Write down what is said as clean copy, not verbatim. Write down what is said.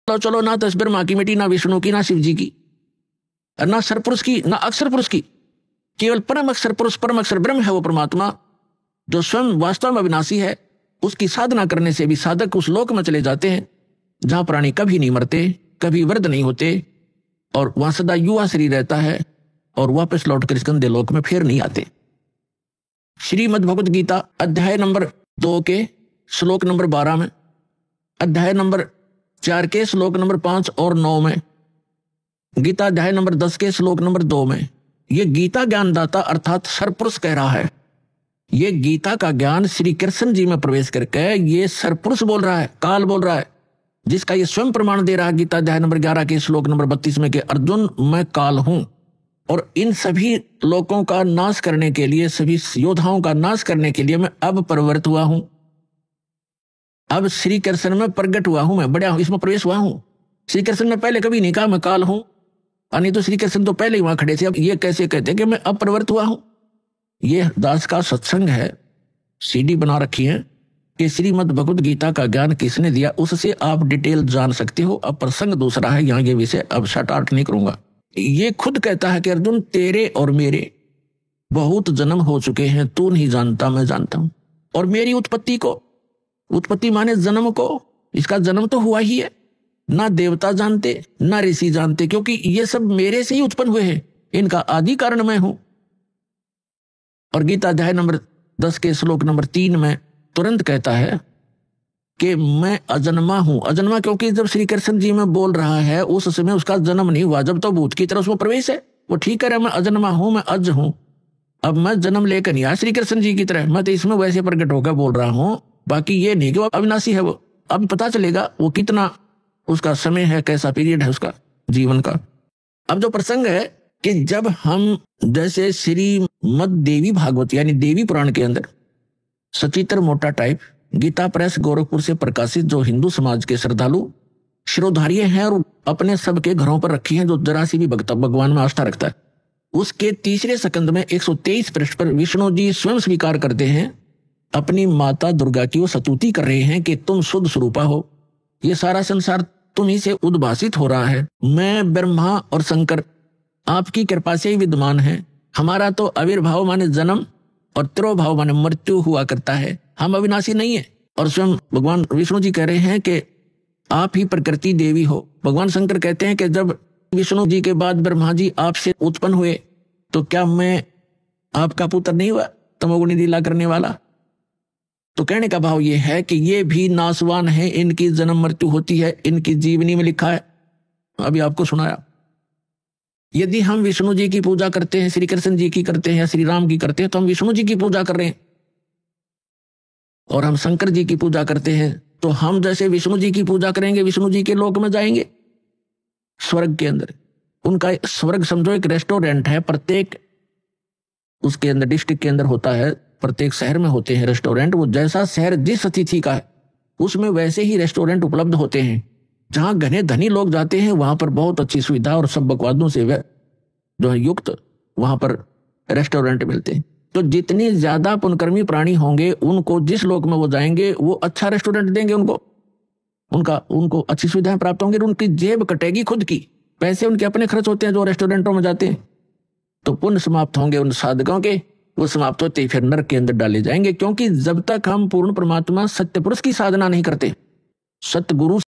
चलो चलो, ना तो ब्रह्मा की मिट्टी, ना विष्णु की, ना शिव जी की, ना सरपुरुष की, ना अक्षर पुरुष की, केवल परम अक्षर पुरुष, परम अक्षर ब्रह्म है वो परमात्मा, जो स्वयं वास्तव में अविनाशी है। उसकी साधना करने से भी साधक उस लोक में चले जाते हैं जहां प्राणी कभी नहीं मरते, कभी वृद्ध नहीं होते, और वहां सदा युवा शरीर रहता है, और वापस लौटकर इस गंदे लोक में फिर नहीं आते। श्रीमद् भगवत गीता अध्याय नंबर 2 के श्लोक नंबर 12 में, अध्याय नंबर 4 के श्लोक नंबर 5 और 9 में, गीता अध्याय नंबर 10 के श्लोक नंबर 2 में, ये गीता ज्ञानदाता अर्थात सरपुरुष कह रहा है। ये गीता का ज्ञान श्री कृष्ण जी में प्रवेश करके ये सरपुरुष बोल रहा है, काल बोल रहा है, जिसका ये स्वयं प्रमाण दे रहा है गीता अध्याय नंबर 11 के श्लोक नंबर 32 में कि अर्जुन मैं काल हूं, और इन सभी लोगों का नाश करने के लिए, सभी योद्धाओं का नाश करने के लिए मैं अब प्रवृत्त हुआ हूं। अब श्री कृष्ण में प्रकट हुआ हूं, मैं बड़ा हूं, इसमें प्रवेश हुआ हूं। श्री कृष्ण ने पहले कभी नहीं कहा मैं काल हूं, नहीं तो श्री कृष्ण तो पहले ही वहां खड़े थे। अब ये कैसे कहते हैं कि मैं अब प्रवृत्त हुआ हूं? ये दास का सत्संग है, सीडी बना रखी है कि श्रीमद् भगवत गीता का ज्ञान किसने दिया, उससे आप डिटेल जान सकते हो। अब प्रसंग दूसरा है, यहाँ ये विषय अब शटार्ट नहीं करूंगा। ये खुद कहता है कि अर्जुन तेरे और मेरे बहुत जन्म हो चुके हैं, तू नहीं जानता मैं जानता हूं, और मेरी उत्पत्ति को, उत्पत्ति माने जन्म को, इसका जन्म तो हुआ ही है, ना देवता जानते ना ऋषि जानते, क्योंकि ये सब मेरे से ही उत्पन्न हुए हैं, इनका आदि कारण मैं हूं। और गीता अध्याय नंबर 10 के श्लोक नंबर 3 में तुरंत कहता है कि मैं अजन्मा हूं। अजन्मा क्योंकि जब श्री कृष्ण जी में बोल रहा है उस समय उसका जन्म नहीं हुआ, जब तो भूत की तरह उसमें प्रवेश है, वो ठीक है, मैं अजन्मा हूं, मैं अज हूं। अब मैं जन्म लेकर नहीं आया श्री कृष्ण जी की तरह, मैं तो इसमें वैसे प्रकट होकर बोल रहा हूं, बाकी ये नहीं कि वो अविनाशी है। वो अब पता चलेगा वो कितना उसका समय है, कैसा पीरियड है उसका जीवन का। अब जो प्रसंग है कि जब हम जैसे श्रीमद् देवी भागवत यानी देवी पुराण के अंदर सचित्र मोटा टाइप गीता प्रेस गोरखपुर से प्रकाशित, जो हिंदू समाज के श्रद्धालु शिरोधार्य हैं और अपने सबके घरों पर रखी हैं, जो जरा सी भी भगवान में आस्था रखता है, उसके तीसरे स्कंद में 123 पृष्ठ पर विष्णु जी स्वयं स्वीकार करते हैं अपनी माता दुर्गा की, वो स्तुति कर रहे हैं कि तुम शुद्ध स्वरूपा हो, ये सारा संसार तुम्ही से उद्भासित हो रहा है, मैं ब्रह्मा और शंकर आपकी कृपा से ही विद्यमान है, हमारा तो आविर्भाव माने जन्म और तिरोभाव माने मृत्यु हुआ करता है, हम अविनाशी नहीं है। और स्वयं भगवान विष्णु जी कह रहे हैं कि आप ही प्रकृति देवी हो। भगवान शंकर कहते हैं कि जब विष्णु जी के बाद ब्रह्मा जी आपसे उत्पन्न हुए तो क्या मैं आपका पुत्र नहीं हुआ, तमोगुणी लीला करने वाला? तो कहने का भाव ये है कि ये भी नासवान है, इनकी जन्म मृत्यु होती है, इनकी जीवनी में लिखा है, अभी आपको सुनाया। यदि हम विष्णु जी की पूजा करते हैं, श्री कृष्ण जी की करते हैं या श्री राम की करते हैं, तो हम विष्णु जी की पूजा कर रहे हैं, और हम शंकर जी की पूजा करते हैं तो हम जैसे विष्णु जी की पूजा करेंगे, विष्णु जी के लोक में जाएंगे स्वर्ग के अंदर। उनका स्वर्ग समझो एक रेस्टोरेंट है, प्रत्येक उसके अंदर डिस्ट्रिक्ट के अंदर होता है, प्रत्येक शहर में होते हैं रेस्टोरेंट। वो जैसा शहर जिस अतिथि का है उसमें वैसे ही रेस्टोरेंट उपलब्ध होते हैं। जहां घने धनी लोग जाते हैं वहां पर बहुत अच्छी सुविधा और सब बकवादों से जो है युक्त वहां पर रेस्टोरेंट मिलते हैं। तो जितने ज्यादा पुण्यकर्मी प्राणी होंगे उनको जिस लोक में वो जाएंगे वो अच्छा रेस्टोरेंट देंगे, उनको अच्छी सुविधाएं प्राप्त होंगी, उनकी जेब कटेगी खुद की, पैसे उनके अपने खर्च होते हैं जो रेस्टोरेंटों में जाते हैं। तो पुण्य समाप्त होंगे उन साधकों के, वो समाप्त होते ही फिर नरक के अंदर डाले जाएंगे। क्योंकि जब तक हम पूर्ण परमात्मा सत्य पुरुष की साधना नहीं करते, सत्य गुरु